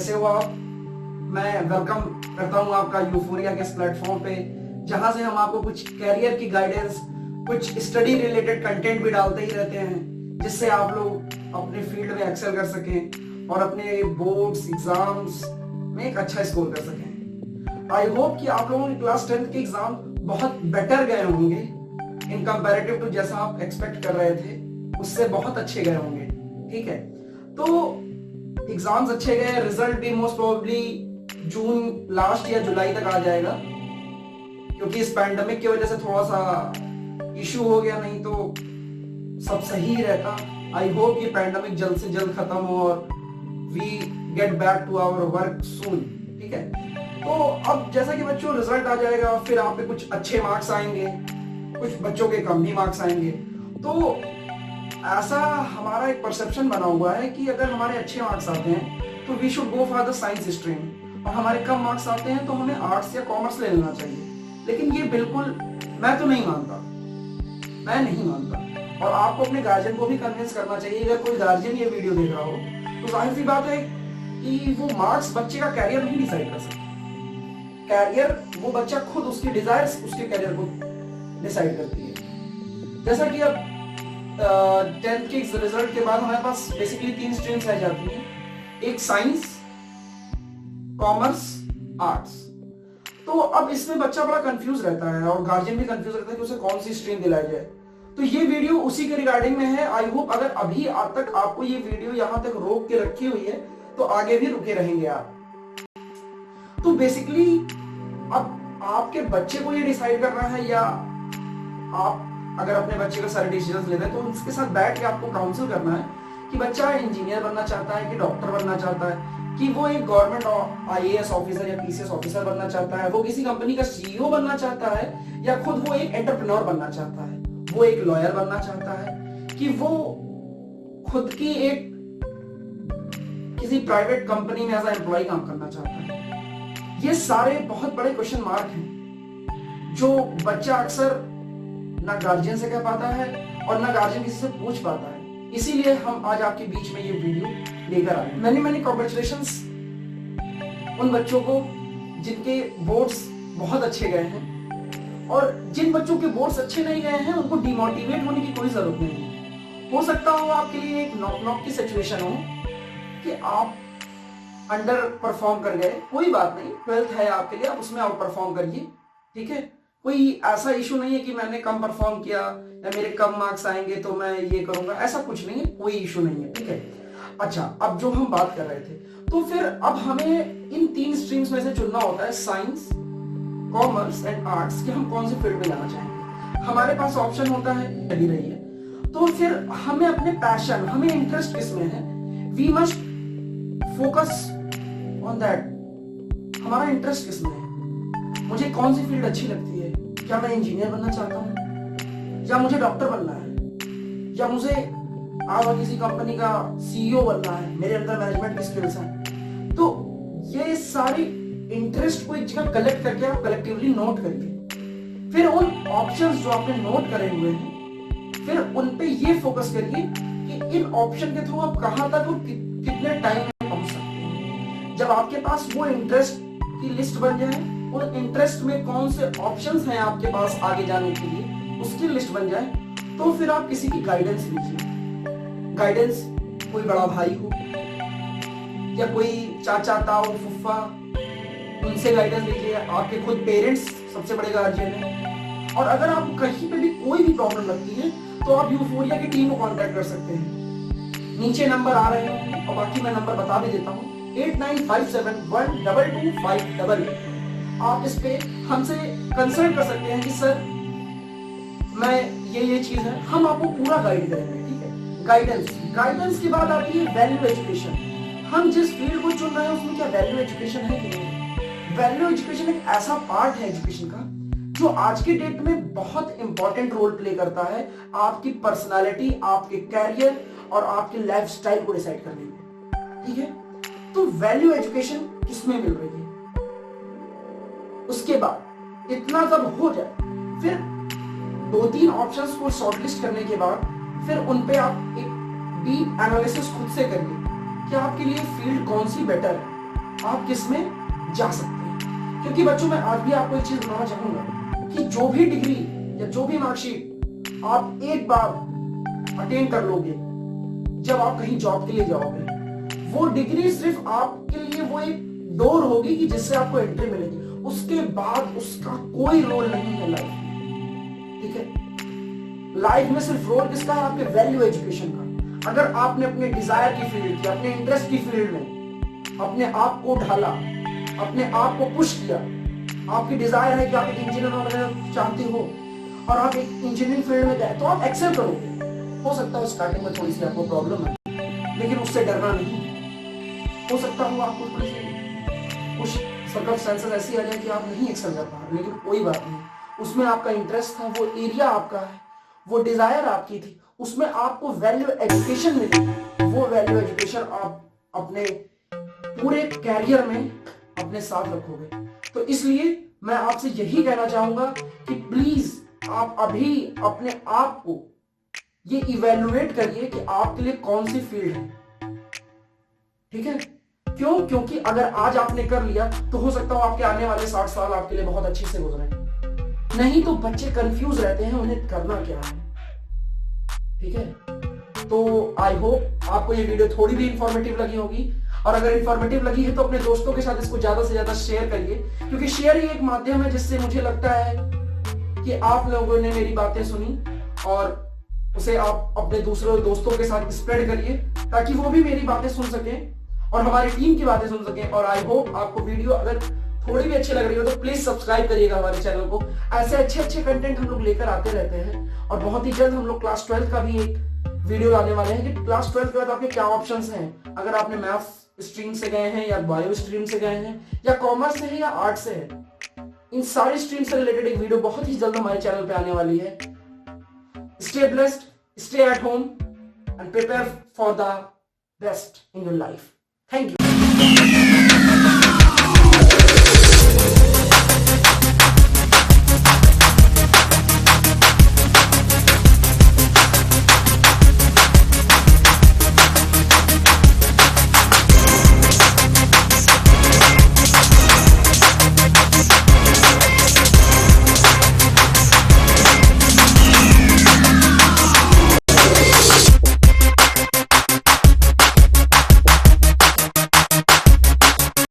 कैसे हो आप? मैं वेलकम करता हूं आपका यूफोरिया के इस प्लेटफॉर्म पे, जहां से हम आपको कुछ कैरियर की गाइडेंस, कुछ स्टडी रिलेटेड कंटेंट भी डालते ही रहते हैं, जिससे आप लोग अपने फील्ड में एक्सेल कर सकें और अपने बोर्ड्स एग्जाम्स में एक अच्छा स्कोर कर सकें। आई होप कि आप लोगों के क्लास 10th के एग्जाम बहुत बेटर गए होंगे इन कंपैरेटिव टू जैसा आप एक्सपेक्ट कर रहे थे, उससे बहुत अच्छे गए होंगे। ठीक है, तो एग्जाम्स अच्छे गए, रिजल्ट भी मोस्ट प्रोबेबली जून लास्ट या जुलाई तक आ जाएगा, क्योंकि इस पैंडेमिक की वजह से थोड़ा सा इशू हो गया, नहीं तो सब सही ही रहता। आई होप ये पैंडेमिक जल्द से जल्द खत्म हो और we get back to our work soon. ठीक है, तो अब जैसा कि बच्चों रिजल्ट आ जाएगा, फिर आप पे कुछ अच्छे मार्क्स आएंगे, कुछ बच्चों के कम भी मार्क्स आएंगे। तो ऐसा हमारा एक परसेप्शन बना हुआ है कि अगर हमारे अच्छे मार्क्स आते हैं तो we should go for the science stream, और हमारे कम मार्क्स आते हैं तो हमें आर्ट्स या कॉमर्स ले लेना चाहिए। लेकिन ये बिल्कुल मैं तो नहीं मानता, मैं नहीं मानता। और आपको अपने गार्जियन को भी कन्विंस करना चाहिए। अगर कोई गार्जियन ये वीडियो देख रहा हो तो जाहिर सी बात है कि वो मार्क्स बच्चे का कैरियर नहीं डिसाइड कर सकते। कैरियर वो बच्चा खुद, उसकी डिजायर्स उसके कैरियर को डिसाइड करती है। जैसा कि अब 10th के रिजल्ट के बाद हमारे पास बेसिकली 3 स्ट्रीम्स रह जाती हैं, एक साइंस, कॉमर्स, आर्ट्स। तो अब इसमें बच्चा बड़ा कंफ्यूज रहता है और गार्जियन भी कंफ्यूज रहता है कि उसे कौन सी स्ट्रीम दिलाई जाए। तो ये वीडियो उसी के रिगार्डिंग में है। आई होप अगर अभी आज तक आपको ये वीडियो यहां तक रोक के रखी हुई है तो आगे भी रुके रहेंगे आप। तो बेसिकली अब आपके बच्चे को ये डिसाइड करना है, या आप अगर अपने बच्चे का सारे डिसीजंस लेना है तो उसके साथ बैठ के आपको काउंसिल करना है कि बच्चा इंजीनियर बनना चाहता है कि डॉक्टर बनना चाहता है, कि वो एक गवर्नमेंट आईएएस ऑफिसर या पीसीएस ऑफिसर बनना चाहता है, वो किसी कंपनी का सीईओ बनना चाहता है, या खुद वो एक एंटरप्रेन्योर बनना चाहता है, वो एक लॉयर बनना चाहता है, कि वो खुद की एक किसी प्राइवेट कंपनी में एज ए एम्प्लॉय काम करना चाहता है। ये सारे बहुत बड़े क्वेश्चन मार्क हैं जो बच्चा अक्सर ना गार्जियन से कह पाता है और ना गार्जियन किसी से पूछ पाता है। इसीलिए हम आज आपके बीच में ये वीडियो लेकर आए। मैंने कांग्रेचुलेशंस उन बच्चों को जिनके बोर्ड्स बहुत अच्छे गए हैं, और जिन बच्चों के बोर्ड्स अच्छे नहीं गए हैं उनको डिमोटिवेट होने की कोई जरूरत नहीं है। हो सकता हो आपके लिए एक नॉक नॉक की सिचुएशन हो कि आप अंडर परफॉर्म कर गए, कोई बात नहीं, 12th है आपके लिए, आप उसमें आउट परफॉर्म करिए। ठीक है, कोई ऐसा इशू नहीं है कि मैंने कम परफॉर्म किया या मेरे कम मार्क्स आएंगे तो मैं ये करूंगा, ऐसा कुछ नहीं है, कोई इशू नहीं है। ठीक है, अच्छा, अब जो हम बात कर रहे थे, तो फिर अब हमें इन 3 स्ट्रीम्स में से चुनना होता है, साइंस, कॉमर्स एंड आर्ट्स, कि हम कौन से फील्ड में जाना चाहेंगे। हमारे पास ऑप्शन होता है लगी रही है, तो फिर हमें अपने पैशन, हमें इंटरेस्ट किसमें है, we must focus on that. हमारा इंटरेस्ट किसमें है, मुझे कौन सी फील्ड अच्छी लगती है, क्या मैं इंजीनियर बनना चाहता हूँ, या मुझे डॉक्टर बनना है, या मुझे आगे किसी कंपनी का सीईओ बनना है, मेरे अंदर मैनेजमेंट की स्किल्स हैं। तो ये सारी इंटरेस्ट को एक जगह कलेक्ट करके आप कलेक्टिवली नोट करिए। फिर उन ऑप्शंस जो आपने नोट करे हुए हैं, फिर उन पे ये फोकस करिए कि इन ऑप्शन के थ्रू आप कहां तक और कितने टाइम में पहुंच सकते हैं। जब आपके पास वो इंटरेस्ट की लिस्ट बन जाए, उन इंटरेस्ट में कौन से ऑप्शंस हैं आपके पास आगे जाने के लिए, उसकी लिस्ट बन जाए, तो फिर आप किसी की गाइडेंस लीजिए। गाइडेंस कोई बड़ा भाई हो या कोई चाचा, ताऊ, फुफ्फा, उनसे गाइडेंस लीजिए। आपके खुद पेरेंट्स सबसे बड़े गार्जियन हैं। और अगर आपको कहीं पे भी कोई भी प्रॉब्लम लगती है तो आप यूफोरिया की टीम को कांटेक्ट कर सकते हैं। नीचे नंबर आ रहे हैं और बाकी मैं नंबर बता भी देता हूँ, 8957122588। आप इस पे हमसे कंसल्ट कर सकते हैं कि सर मैं ये चीज है, हम आपको पूरा गाइड करेंगे। ठीक है, गाइडेंस के बाद आती है वैल्यू एजुकेशन। हम जिस फील्ड को चुन रहे हैं उसमें क्या वैल्यू एजुकेशन है कि नहीं। वैल्यू एजुकेशन एक ऐसा पार्ट है एजुकेशन का जो आज के डेट में बहुत इंपॉर्टेंट रोल प्ले करता है आपकी पर्सनालिटी, आपके कैरियर और आपके लाइफस्टाइल को डिसाइड करने में। ठीक है, तो वैल्यू एजुकेशन किसमें मिल रही है। उसके बाद इतना जब हो जाए, फिर 2-3 ऑप्शंस को शॉर्टलिस्ट करने के बाद फिर उन पे आप एक डीप एनालिसिस खुद से करिए कि आपके लिए फील्ड कौन सी बेटर है। आप किस में जा सकते हैं। क्योंकि बच्चों मैं आज भी आपको एक चीज बताना चाहूंगा कि जो भी डिग्री या जो भी मार्कशीट आप एक बार अटेन कर लोगे, जब आप कहीं जॉब के लिए जाओगे, वो डिग्री सिर्फ आपके लिए वो एक डोर होगी कि जिससे आपको एंट्री मिलेगी, उसके बाद उसका कोई रोल नहीं है लाइफ में। ठीक है, लाइफ में सिर्फ रोल किसका है? आपके वैल्यू एजुकेशन का। अगर आपने अपने डिजायर की फील्ड, अपने इंटरेस्ट की फील्ड में अपने आप को ढाला, अपने आप को पुश किया, आपकी डिजायर है कि आप एक इंजीनियर बनना चाहते हो और आप एक इंजीनियरिंग फील्ड में गए, तो आप एक्सेल करोगे। हो सकता है स्टार्टिंग में थोड़ी सी आपको प्रॉब्लम है, लेकिन उससे डरना नहीं। हो सकता हो आपको थोड़ी सी कुछ सर्कमस्टेंसेस ऐसी आ जाए कि आप नहीं एक्सेल कर पा रहे, लेकिन कोई बात नहीं, उसमें आपका इंटरेस्ट था, वो एरिया आपका है, वो डिजायर आपकी थी, उसमें आपको वैल्यू एजुकेशन मिली। वो वैल्यू एजुकेशन आप अपने पूरे कैरियर में अपने साथ रखोगे। तो इसलिए मैं आपसे यही कहना चाहूंगा कि प्लीज आप अभी अपने आप को ये इवेल्युएट करिए कि आपके लिए कौन सी फील्ड है। ठीक है, क्यों? क्योंकि अगर आज आपने कर लिया तो हो सकता हो आपके आने वाले 60 साल आपके लिए बहुत अच्छे से गुजरे। नहीं तो बच्चे कंफ्यूज रहते हैं उन्हें करना क्या है। ठीक है, तो आई होप आपको ये वीडियो थोड़ी भी इंफॉर्मेटिव लगी होगी, और अगर इंफॉर्मेटिव लगी है तो अपने दोस्तों के साथ इसको ज्यादा से ज्यादा शेयर करिए, क्योंकि शेयर ही एक माध्यम है जिससे मुझे लगता है कि आप लोगों ने मेरी बातें सुनी और उसे आप अपने दूसरे दोस्तों के साथ स्प्रेड करिए, ताकि वो भी मेरी बातें सुन सकें और हमारी टीम की बातें सुन सकें। और आई होप आपको वीडियो अगर थोड़ी भी अच्छी लग रही हो तो प्लीज सब्सक्राइब करिएगा हमारे चैनल को। ऐसे अच्छे कंटेंट हम लोग लेकर आते रहते हैं, और बहुत ही जल्द हम लोग क्लास 12 का भी एक वीडियो लाने वाले हैं कि क्लास 12 के बाद आपके क्या ऑप्शंस हैं। अगर आपने मैथ्स स्ट्रीम से गए हैं या बायो स्ट्रीम से गए हैं या कॉमर्स से है या आर्ट से है, इन सारी स्ट्रीम से रिलेटेड एक वीडियो बहुत ही जल्द हमारे चैनल पे आने वाली है। Stay blessed, stay at home and prepare for the best in your life. Thank you.